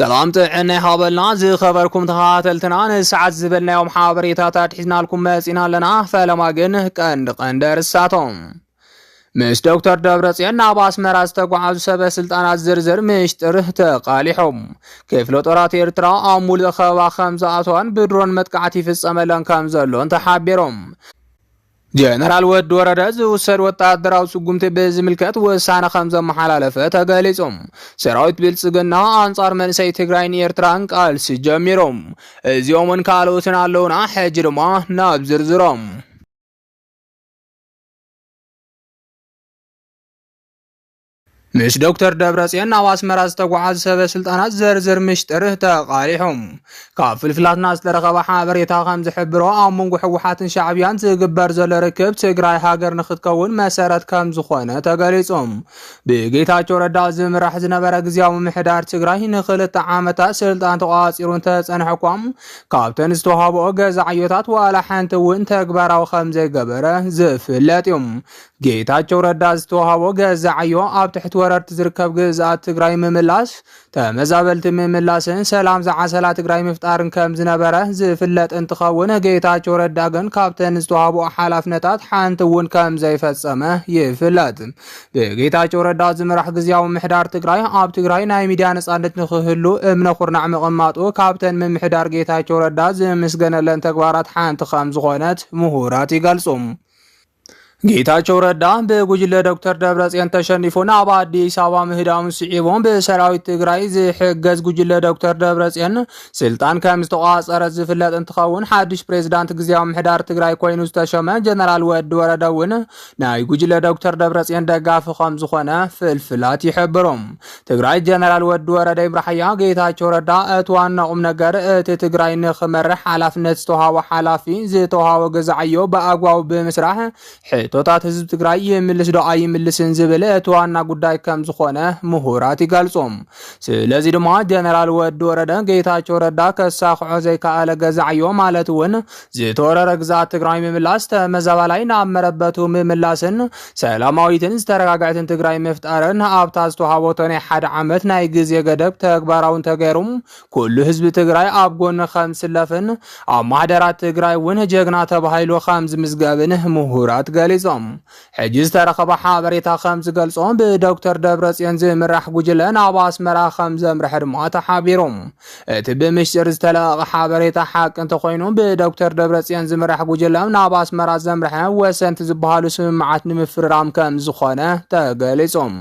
سلامت عنا هابلنا زي خبركم تخاتلتنا نسعد زبلنا يوم حابريتات حزنا لكم مسينا لنا فلما قن قند رساتهم مش دكتور دبرصيان ناباس مراز تقعد سبه سلطانات زرزر مشتره تقاليحهم كيف لو طرات ኤርትራ አሙል خبا خمزاتوان بدرون متقعتي ፍጸመለን ከም ዘሎን ተሓቢሮም ጀነራል ወድ ወረደ ዝውሰድ ወታደራዊ ስጉምቲ በዝምልከት ወሳነ ከምዘ መሐላለፈ ተገሊጾም ሰራዊት ብልጽግና አንጻር መንሰይ ትግራይን ኤርትራን ቃልሲ ጀሚሮም እዚኦምን ካልኦትን አለውና ሕጂ ድማ ናብ ዝርዝሮም مش دكتور دبرصيان نواس مراز تقعد سبه سلطانات زرزر مشتره تقاليحهم كافل فلاتنا استرخب حابريتا خمز حبرو امونغو حوحات شعبيان تقبر زل ركب تግራይ ሃገር ንኽትከውን መሰረት ከም ዝኾነ ተገሊጾም ብጌታቸው ረዳ ዝምራሕ ዝነበረ ግዚያዊ ምሕዳር ትግራይ ንኽልተ ዓመታት ስልጣን ተቋፂሩን ተጸንሐቋም ካብተን ዝተዋሃበኦ ገዛዕዮታት ዋላ ሓንቲ እውን ተግባራዊ ከም ዘይገበረ ዝፍለጥ እዮም ጌታቸው ረዳ ዝተዋሃበኦ ገዛዕዮ ኣብ ትሕቲ ወረርቲ ዝርከብ ግዛት ትግራይ ምምላስ ተመዛበልቲ ምምላስን ሰላም ዘዓሰላ ትግራይ ምፍጣርን ከም ዝነበረ ዝፍለጥ እንትኸውን ጌታቸው ረዳ ግን ካብተን ዝተዋሃበኦ ሓላፍነታት ሓንቲ እውን ከም ዘይፈጸመ ይፍለጥ ጌታቸው ረዳ ዝምራሕ ግዚያዊ ምሕዳር ትግራይ ኣብ ትግራይ ናይ ሚድያ ነጻነት ንኽህሉ እምነ ኩርናዕ ምቕማጡ ካብተን ምምሕዳር ጌታቸው ረዳ ዝምስገነለን ተግባራት ሓንቲ ከም ዝኾነት ምሁራት ይገልጹም ጌታቸው ረዳ በጉጅለ ዶክተር ደብረጽዮን ተሸኒፎና ኣብ አዲስ አበባ ምህዳም ሲዒቦም በሰራዊት ትግራይ ዝሕገዝ ጉጅለ ዶክተር ደብረጽዮን ስልጣን ከም ዝተቋጸረ ዝፍለጥ እንትኸውን ሓድሽ ፕሬዝዳንት ግዚያዊ ምሕዳር ትግራይ ኮይኑ ዝተሸመ ጀነራል ወድ ወረደውን ናይ ጉጅለ ዶክተር ደብረጽዮን ደጋፊ ከም ዝኾነ ፍልፍላት ይሕብሮም ትግራይ ጀነራል ወድ ወረደ ይምራሕያ ጌታቸው ረዳ እትዋና ቁም ነገር እቲ ትግራይ ንኽመርሕ ሓላፍነት ዝተዋሃበ ሓላፊ ዝተዋሃበ ገዛዕዮ በአግባቡ ብምስራሕ ቶታት ህዝብ ትግራይ የምልስ ዶ አይምልስን ዝብል እትዋና ጉዳይ ከም ዝኾነ ምሁራት ይገልጾም ስለዚህ ድማ ጀነራል ወድ ወረደ ጌታቸው ረዳ ከሳኽዖ ዘይከኣለ ገዛዕዮ ማለት እውን ዝተወረረ ግዛት ትግራይ ምምላስ ተመዛባላይ ናመረበቱ ምምላስን ሰላማዊትን ዝተረጋጋዕትን ትግራይ ምፍጣርን ኣብታ ዝተዋሃበቶ ናይ ሓደ ዓመት ናይ ግዜ ገደብ ተግባራውን ተገይሩም ኩሉ ህዝቢ ትግራይ ኣብ ጎኑ ከም ዝስለፍን ኣብ ማሕደራት ትግራይ እውን ጀግና ተባሂሉ ከም ዝምዝገብን ምሁራት ገሊጾም ሕጂ ዝተረኸበ ሓበሬታ ከም ዝገልጾም ብዶክተር ደብረጽዮን ዝምራሕ ጉጅለ ናብ ኣስመራ ከም ዘምርሕ ድማ ተሓቢሮም እቲ ብምስጢር ዝተለቐቐ ሓበሬታ ሓቂ እንተኾይኑ ብዶክተር ደብረጽዮን ዝምራሕ ጉጅለ ናብ ኣስመራ ዘምርሐ ወሰንቲ ዝበሃሉ ስምምዓት ንምፍራም ከም ዝኾነ ተገሊጾም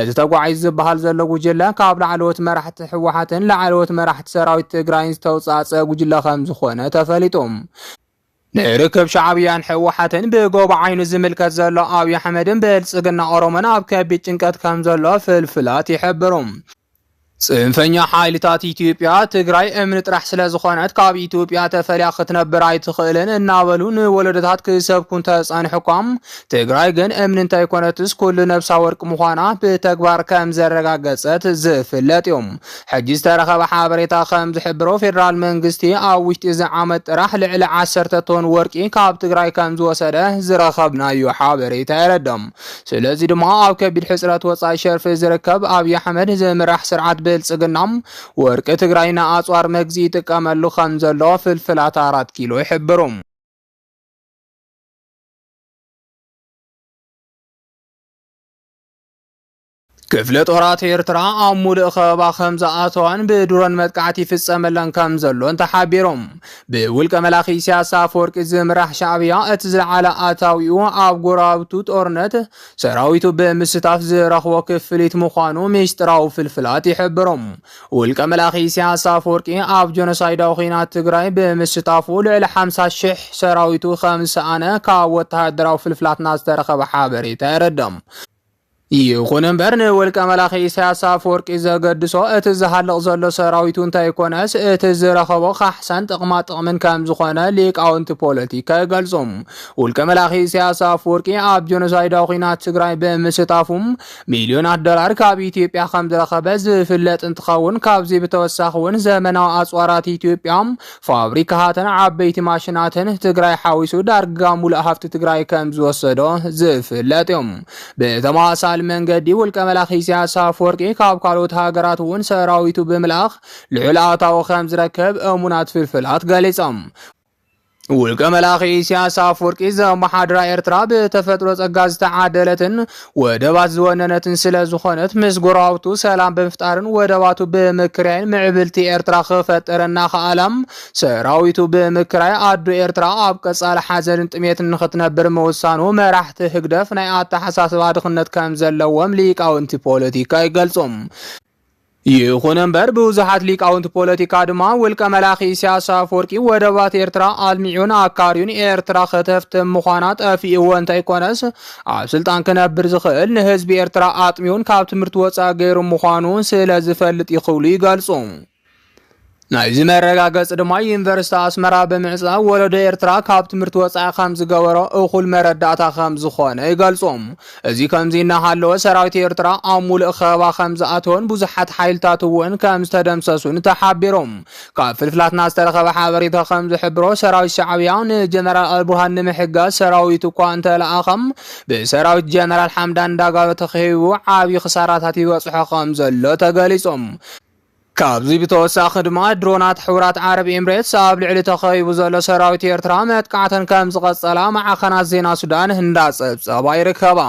እቲ ተጓዒዙ ዝበሃል ዘሎ ጉጅለ ካብ ላዕለዎት መራሕቲ ሕወሓትን ላዕለዎት መራሕቲ ሰራዊት ትግራይን ዝተውጻጸ ጉጅለ ከም ዝኾነ ተፈሊጦም نركب شعبيان حوحاتن بقوب عينو زملكت زلو أبي أحمدن بلصقنا أرومنا أبكبي تنكت كم زلو فلفلات يحبرهم صنفኛ ሓይልታት ኢትዮጵያ ትግራይ እምነት ጥራሕ ስለ ዝኾነት ካብ ኢትዮጵያ ተፈልያ ክትነብር ኣይትኽእልን እናበሉ ንወለደታት ክሰብኩን ተጻንሕኳም ትግራይ ግን እምነት ኣይኮነትስ ኩሉ ነብሳ ወርቅ ምዃና ብተግባር ከም ዘረጋገጸት ዝፍለጥ እዮም ሕጂ ዝተረኸበ ሓበሬታ ከም ዝሕብሮ ፌደራል መንግስቲ ኣብ ውሽጢ እዚ ዓመት ጥራሕ ልዕሊ 10 ቶን ወርቂ ካብ ትግራይ ከም ዝወሰደ ዝረኸብናዮ ሓበሬታ የረድም ስለዚ ድማ ኣብ ከቢድ ሕፅረት ወጻኢ ሸርፊ ዝርከብ ኣብይ ኣሕመድ ዝምራሕ ስርዓት ብልጽግናም ወርቂ ትግራይና ኣጽዋር መግዚ ይጥቀመሉ ከም ዘሎ ፍልፍላት 4 ኪሎ ይሕብሩም ክፍለ ጦራት ኤርትራ አሙል ኸባ ከምዛ ኣተዋን ብድሮን መጥቃዕቲ ፍጸመለን ከም ዘሎን ተሓቢሮም ብውልቀ መላኺ ኢሳያስ አፈወርቂ ዝምራሕ ሻዕብያ እቲ ዝለዓለ ኣታዊኡ ኣብ ጎራብቱ ጦርነት ሰራዊቱ ብምስታፍ ዝረኽቦ ክፍሊት ምዃኑ ሚስጥራዊ ፍልፍላት ይሕብሮም ውልቀ መላኺ ኢሳያስ አፈወርቂ ኣብ ጆኖሳይዳዊ ኹናት ትግራይ ብምስታፉ ልዕሊ 50,000 ሰራዊቱ ከም ዝሰኣነ ካብ ወተሃደራዊ ፍልፍላትና ዝተረኸበ ሓበሬታ የረድም ይኹን እምበር ንውልቀ መላኺ ኢሳያስ አፈወርቂ ዘገድሶ እቲ ዝሃልቕ ዘሎ ሰራዊቱ እንታይ ኮነስ እቲ ዝረኸቦ ካሕሳን ጥቕማ ጥቕምን ከም ዝኾነ ሊቃውንቲ ፖለቲካ ይገልጾም ውልቀ መላኺ ኢሳያስ አፈወርቂ ኣብ ጆኖሳይዳዊ ኹናት ትግራይ ብምስታፉም ሚልዮናት ዶላር ካብ ኢትዮጵያ ከም ዝረኸበ ዝፍለጥ እንትኸውን ካብዚ ብተወሳኺ እውን ዘመናዊ ኣጽዋራት ኢትዮጵያ ፋብሪካታትን ዓበይቲ ማሽናትን ትግራይ ሓዊሱ ዳርጋ ሙሉእ ሃፍቲ ትግራይ ከም ዝወሰዶ ዝፍለጥ እዮም ብተማሳ ዝከኣል መንገዲ ውልቀ መላኺ ኢሳያስ አፈወርቂ ካብ ካልኦት ሃገራት እውን ሰራዊቱ ብምልኣኽ ልዑል ኣታዊ ከም ዝረክብ እሙናት ፍልፍላት ገሊፆም። ውልቀ መላኺ ኢሳያስ አፈወርቂ ዘመሓድራ ኤርትራ ብተፈጥሮ ጸጋ ዝተዓደለትን ወደባት ዝወነነትን ስለ ዝኾነት ምስ ጎረባብቱ ሰላም ብምፍጣርን ወደባቱ ብምክራይን ምዕብልቲ ኤርትራ ክፈጠረና ኸኣላም ሰራዊቱ ብምክራይ ኣዶ ኤርትራ ኣብ ቀጻሊ ሓዘንን ጥሜትን ንኽትነብር ምውሳኑ መራሕቲ ህግደፍ ናይ ኣተሓሳስባ ድኽነት ከም ዘለዎም ሊቃውንቲ ፖለቲካ ይገልጾም። ይኹን እምበር ብዙሓት ሊቃውንቲ ፖለቲካ ድማ ውልቀ መላኺ ኢሳያስ አፈወርቂ ወደባት ኤርትራ ኣልሚዑን ኣካርዩን ኤርትራ ከተፍትም ምዃና ጠፊእዎ እንተይኮነስ ኣብ ስልጣን ክነብር ዝኽእል ንህዝቢ ኤርትራ ኣጥሚዑን ካብ ትምህርቲ ወፃኢ ገይሩ ምዃኑ ስለ ዝፈልጥ ይኽእሉ ይገልጹ። ናይዚ መረጋገጽ ድማ ዩኒቨርሲቲ ኣስመራ ብምዕጻብ ወለዶ ኤርትራ ካብ ትምህርቲ ወፃኢ ከም ዝገበሮ እኹል መረዳእታ ከም ዝኾነ ይገልጾም። እዚ ከምዚ እናሃለወ ሰራዊት ኤርትራ ኣብ ሙሉእ ኸባ ከም ዝኣተወን ብዙሓት ሓይልታት እውን ከም ዝተደምሰሱን ተሓቢሮም። ካብ ፍልፍላትና ዝተረኸበ ሓበሬታ ከም ዝሕብሮ ሰራዊት ሻዕብያ ንጀነራል አልቡርሃን ንምሕጋዝ ሰራዊት እኳ እንተለኣኸም ብሰራዊት ጀነራል ሓምዳን ዳጋሎ ተኸሂቡ ዓብዪ ክሳራታት ይበጽሖ ከም ዘሎ ተገሊጾም። ካብዚ ብተወሳኺ ድማ ድሮናት ሕቡራት ዓረብ ኤምሬትስ ኣብ ልዕሊ ተኸቢቡ ዘሎ ሰራዊት ኤርትራ መጥቃዕተን ከም ዝቐጸላ ማዕኸናት ዜና ሱዳን እንዳጸብጸባ ይርከባ።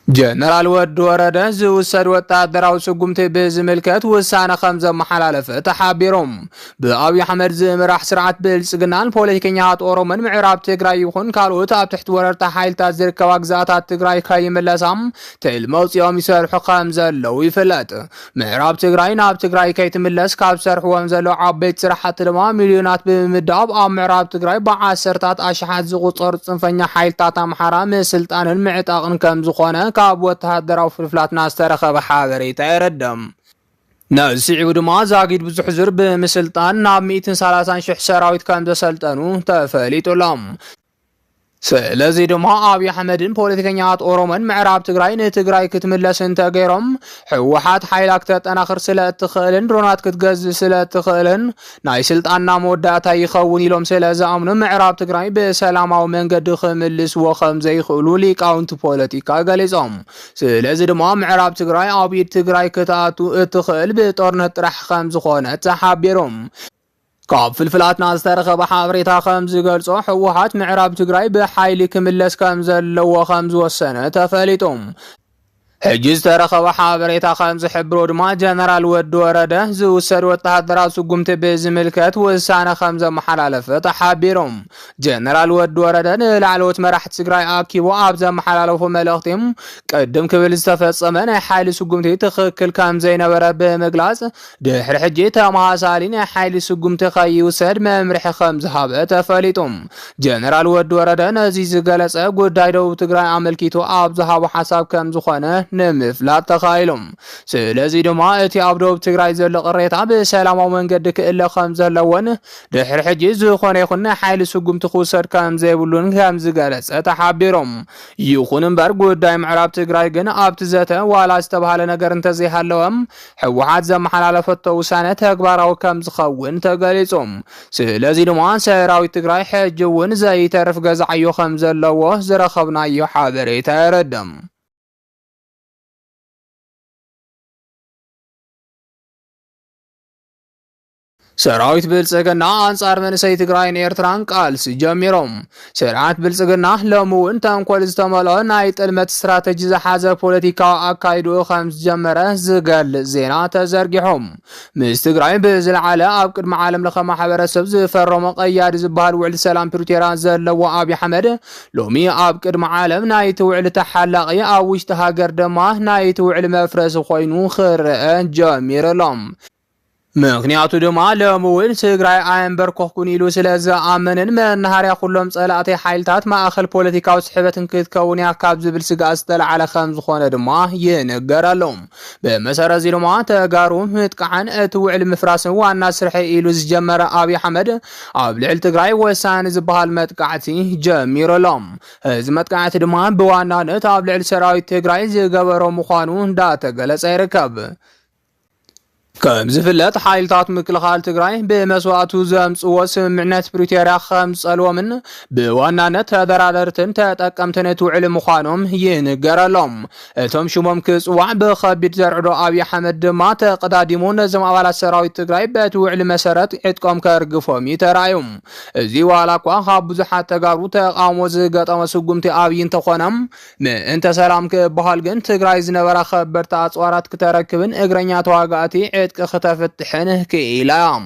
ጀነራል ወዲ ወረደ ዝውሰድ ወታደራዊ ስጉምቲ ብዝምልከት ውሳነ ከም ዘመሓላለፈ ተሓቢሮም። ብአብይ አሕመድ ዝምራሕ ስርዓት ብልጽግናን ፖለቲከኛታት ኦሮሞን ምዕራብ ትግራይ ይኹን ካልኦት ኣብ ትሕቲ ወረርታ ሓይልታት ዝርከባ ግዛኣታት ትግራይ ከይምለሳም ትዕልሚ ኣውፂኦም ይሰርሑ ከም ዘለው ይፍለጥ። ምዕራብ ትግራይ ናብ ትግራይ ከይትምለስ ካብ ዝሰርሕዎም ዘለው ዓበይቲ ስራሕቲ ድማ ሚልዮናት ብምምዳብ ኣብ ምዕራብ ትግራይ ብዓሰርታት ኣሽሓት ዝቁፀሩ ጽንፈኛ ሓይልታት ኣምሓራ ምስልጣንን ምዕጣቕን ከም ዝኾነ ካብ ወተሃደራዊ ፍልፍላትና ዝተረኸበ ሓበሬታ ይረድም። ናብዚዕቡ ድማ ዛጊድ ብዙሕ ዙር ብምስልጣን ናብ 130,000 ሰራዊት ከም ዘሰልጠኑ ተፈሊጡሎም። ስለዚ ድማ አብይ አሕመድን ፖለቲከኛታት ኦሮሞን ምዕራብ ትግራይ ንትግራይ ክትምለስ እንተገይሮም ሕወሓት ሓይላ ክተጠናኽር ስለ እትኽእልን ድሮናት ክትገዝእ ስለ እትኽእልን ናይ ስልጣንና መወዳእታ ይኸውን ኢሎም ስለ ዝኣምኑ ምዕራብ ትግራይ ብሰላማዊ መንገዲ ክምልስዎ ከም ዘይኽእሉ ሊቃውንቲ ፖለቲካ ገሊጾም። ስለዚ ድማ ምዕራብ ትግራይ ኣብ ኢድ ትግራይ ክትኣቱ እትኽእል ብጦርነት ጥራሕ ከም ዝኾነ ተሓቢሮም። ካብ ፍልፍላትና ዝተረኸበ ሓበሬታ ከም ዝገልጾ ሕወሓት ምዕራብ ትግራይ ብሓይሊ ክምለስ ከም ዘለዎ ከም ዝወሰነ ተፈሊጦም። ሕጂ ዝተረኸበ ሓበሬታ ከም ዝሕብሮ ድማ ጀነራል ወዲ ወረደ ዝውሰድ ወተሃደራዊ ስጉምቲ ብዝምልከት ውሳነ ከም ዘመሓላለፈ ተሓቢሮም። ጀነራል ወዲ ወረደ ንላዕለዎት መራሕቲ ትግራይ ኣኪቦ ኣብ ዘመሓላለፉ መልእኽቲም ቅድም ክብል ዝተፈጸመ ናይ ሓይሊ ስጉምቲ ትኽክል ከም ዘይነበረ ብምግላጽ ድሕሪ ሕጂ ተመሃሳሊ ናይ ሓይሊ ስጉምቲ ከይውሰድ መምርሒ ከም ዝሃበ ተፈሊጦም። ጀነራል ወዲ ወረደ ነዚ ዝገለጸ ጉዳይ ደቡብ ትግራይ ኣመልኪቱ ኣብ ዝሃቦ ሓሳብ ከም ዝኾነ ንምፍላጥ ተኻኢሎም። ስለዚ ድማ እቲ ኣብ ደቡብ ትግራይ ዘሎ ቅሬታ ብሰላማዊ መንገዲ ክእለ ከም ዘለዎን ድሕሪ ሕጂ ዝኾነ ይኹን ናይ ሓይሊ ስጉምቲ ክውሰድ ከም ዘይብሉን ከም ዝገለጸ ተሓቢሮም። ይኹን እምበር ጉዳይ ምዕራብ ትግራይ ግን ኣብቲ ዘተ ዋላ ዝተባሃለ ነገር እንተዘይሃለወም ሕወሓት ዘመሓላለፈቶ ውሳነ ተግባራዊ ከም ዝኸውን ተገሊጾም። ስለዚ ድማ ሰራዊት ትግራይ ሕጂ እውን ዘይተርፍ ገዛዕዮ ከም ዘለዎ ዝረኸብናዮ ሓበሬታ የረድም። ሰራዊት ብልጽግና አንጻር መንእሰይ ትግራይን ኤርትራን ቃልሲ ጀሚሮም። ስርዓት ብልጽግና ሎምውን ተንኮል ዝተመልኦ ናይ ጥልመት ስትራቴጂ ዝሓዘ ፖለቲካዊ ኣካይዱ ከም ዝጀመረ ዝገልጽ ዜና ተዘርጊሖም። ምስ ትግራይ ብዝለዓለ ኣብ ቅድሚ ዓለም ለኸ ማሕበረሰብ ዝፈረሞ ቀያዲ ዝበሃል ውዕሊ ሰላም ፕሪቶሪያ ዘለዎ አብይ አሕመድ ሎሚ ኣብ ቅድሚ ዓለም ናይቲ ውዕሊ ተሓላቒ ኣብ ውሽጢ ሃገር ድማ ናይቲ ውዕሊ መፍረሲ ኮይኑ ክርአ ጀሚሩሎም። ምክንያቱ ድማ ሎምውን ትግራይ ኣየንበርኮኽኩን ኢሉ ስለ ዝኣመንን መናሃርያ ኩሎም ጸላእቲ ሓይልታት ማእኸል ፖለቲካዊ ስሕበትን ክትከውን እያ ካብ ዝብል ስጋእ ዝተለዓለ ከም ዝኾነ ድማ ይንገረሎም። ብመሰረት እዚ ድማ ተጋሩ ምጥቃዕን እቲ ውዕሊ ምፍራስን ዋና ስርሒ ኢሉ ዝጀመረ አብይ አሕመድ ኣብ ልዕሊ ትግራይ ወሳኒ ዝበሃል መጥቃዕቲ ጀሚሩሎም። እዚ መጥቃዕቲ ድማ ብዋናነት ኣብ ልዕሊ ሰራዊት ትግራይ ዝገበሮ ምዃኑ እንዳተገለጸ ይርከብ። كم زفلت حايلتات مكلخال تግራይ بمسواتو زمصዎ ስምምዕነት ፕሪቶሪያ ከምጸልዎምን ብዋናነት ተደራደርትን ተጠቀምትን ትውዕል ምዃኖም ይንገረሎም እቶም ሽሞም ክጽዋዕ በኸቢድ ዘርዕዶ አብይ አሕመድ ድማ ተቀዳዲሙ ነዞም አባላት ሰራዊት ትግራይ በትውዕል መሰረት ዕጥቆም ከርግፎም ይተራዩም እዚ ዋላ ኳ ካብ ብዙሓት ተጋሩ ተቃውሞ ዝገጠመ ስጉምቲ አብይ እንተኾነም ምእንተ ሰላም ክበሃል ግን ትግራይ ዝነበራ ከበርታ አጽዋራት ከተረክብን እግረኛ ተዋጋእቲ ከተፈትሕን ክኢላም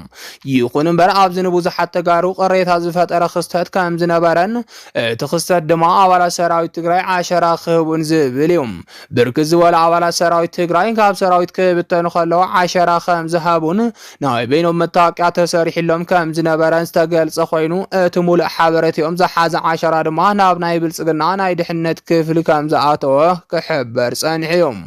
ይኹን እምበር ኣብዚ ንብዙሓት ተጋሩ ቅሬታ ዝፈጠረ ክስተት ከም ዝነበረን እቲ ክስተት ድማ አባላት ሰራዊት ትግራይ ዓሸራ ክህቡን ዝብል እዩ ብርክት ዝበሉ አባላት ሰራዊት ትግራይ ካብ ሰራዊት ክብተኑ ከለዉ ዓሸራ ከም ዝሃቡን ናይ በይኖም መታወቂያ ተሰሪሕሎም ከም ዝነበረን ዝተገልጸ ኮይኑ እቲ ሙሉእ ሓበሬታኦም ዝሓዘ ዓሸራ ድማ ናብ ናይ ብልጽግና ናይ ድሕነት ክፍሊ ከም ዝኣተወ ክሕበር ጸኒሖም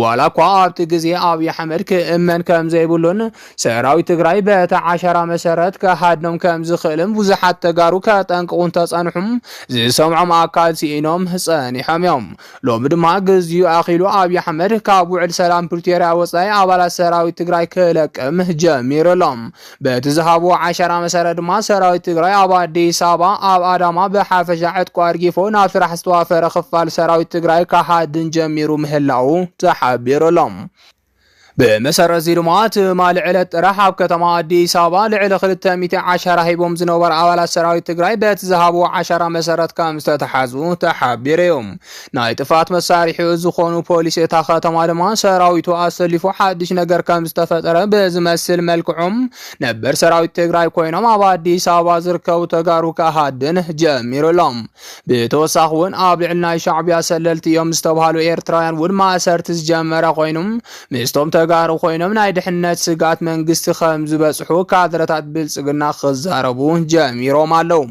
ዋላ እኳ ኣብቲ ግዜ አብይ አሕመድ ክእመን ከም ዘይብሉን ሰራዊት ትግራይ በታ ዓሸራ መሰረት ከሃድኖም ከም ዝኽእልም ብዙሓት ተጋሩ ከጠንቅቁን ተጸንሑም ዝሰምዖም ኣካል ሲኢኖም ጸኒሖም እዮም ሎሚ ድማ ግዜኡ ኣኺሉ አብይ አሕመድ ካብ ውዕል ሰላም ፕሪቶሪያ ወጻኢ አባላት ሰራዊት ትግራይ ክለቅም ጀሚሩሎም በቲ ዝሃቡ ዓሸራ መሰረት ድማ ሰራዊት ትግራይ ኣብ አዲስ አበባ ኣብ አዳማ ብሓፈሻ ዕጥቆ ኣርጊፎ ናብ ስራሕ ዝተዋፈረ ክፋል ሰራዊት ትግራይ ካሃድን ጀሚሩ ምህላው ተሓቢሩሎም بمسار زيرمات مال علت رحاب كتما أديس أبا لعل خلت ميت عشرة هيبوم زنور أولا سراوي تجري بيت ذهبوا 10 مسارات كام تتحازو تحبيرهم نايت فات مسارح زخون بوليس تاخت مالما سراوي تواصل لفو حدش نجار كام استفتر بزمسل ملكهم نبر سراوي تجري كوينا ما أديس أبا زركو تجارو كهادن جمير لهم بتوسخون قبل عنا شعب يسللت يوم استوهالو إيرترايان ورما سرتز جمرة كوينهم مستوم ጋር ኮይኖም ናይ ድሕነት ስጋት መንግስቲ ከም ዝበጽሑ ካድረታት ብልጽግና ክዛረቡ ጀሚሮም ኣለው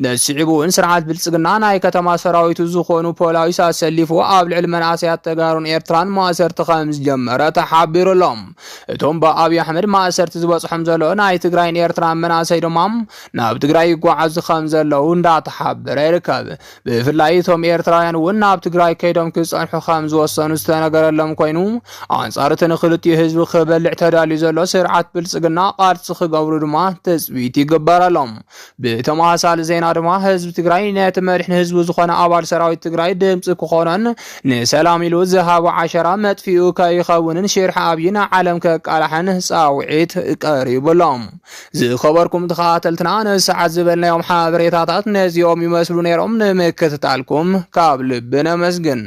ነስዒቡን ስርዓት ብልጽግና ናይ ከተማ ሰራዊቱ ዝኾኑ ፖላዊስ ኣሰሊፉ ኣብ ልዕል መናእሰያት ተጋሩን ኤርትራን ማእሰርቲ ከም ዝጀመረ ተሓቢሩሎም እቶም በአብይ አሕመድ ማእሰርቲ ዝበጽሖም ዘሎ ናይ ትግራይን ኤርትራን መናእሰይ ድማ ናብ ትግራይ ይጓዓዙ ከም ዘለው እንዳተሓበረ ይርከብ ብፍላይ እቶም ኤርትራውያን እውን ናብ ትግራይ ከይዶም ክጸንሑ ከም ዝወሰኑ ዝተነገረሎም ኮይኑ አንጻርተን የህዝብ ከበልዕ ተዳልዩ ዘሎ ስርዓት ብልጽግና ቃልጽ ክገብሩ ድማ ተጽቢት ይግበረሎም በተማሳለ ዜና ድማ ህዝብ ትግራይ ነቲ መሪሕ ህዝብ ዝኾነ አባል ሰራዊት ትግራይ ድምጽ ክኾነን ንሰላም ኢሉ ዝሃቡ ዓሸራ መጥፊኡ ከይኸውንን ሽርሕ አብይና ዓለም ከቃላሕን ጻውዒት ቀሪብሎም ዝኸበርኩም ተኸታተልትና ነሰዓት ዝበልናዮም ሓበሬታታት ነዚኦም ይመስሉ ነይሮም ንምክትታልኩም ካብ ልብነ መስግን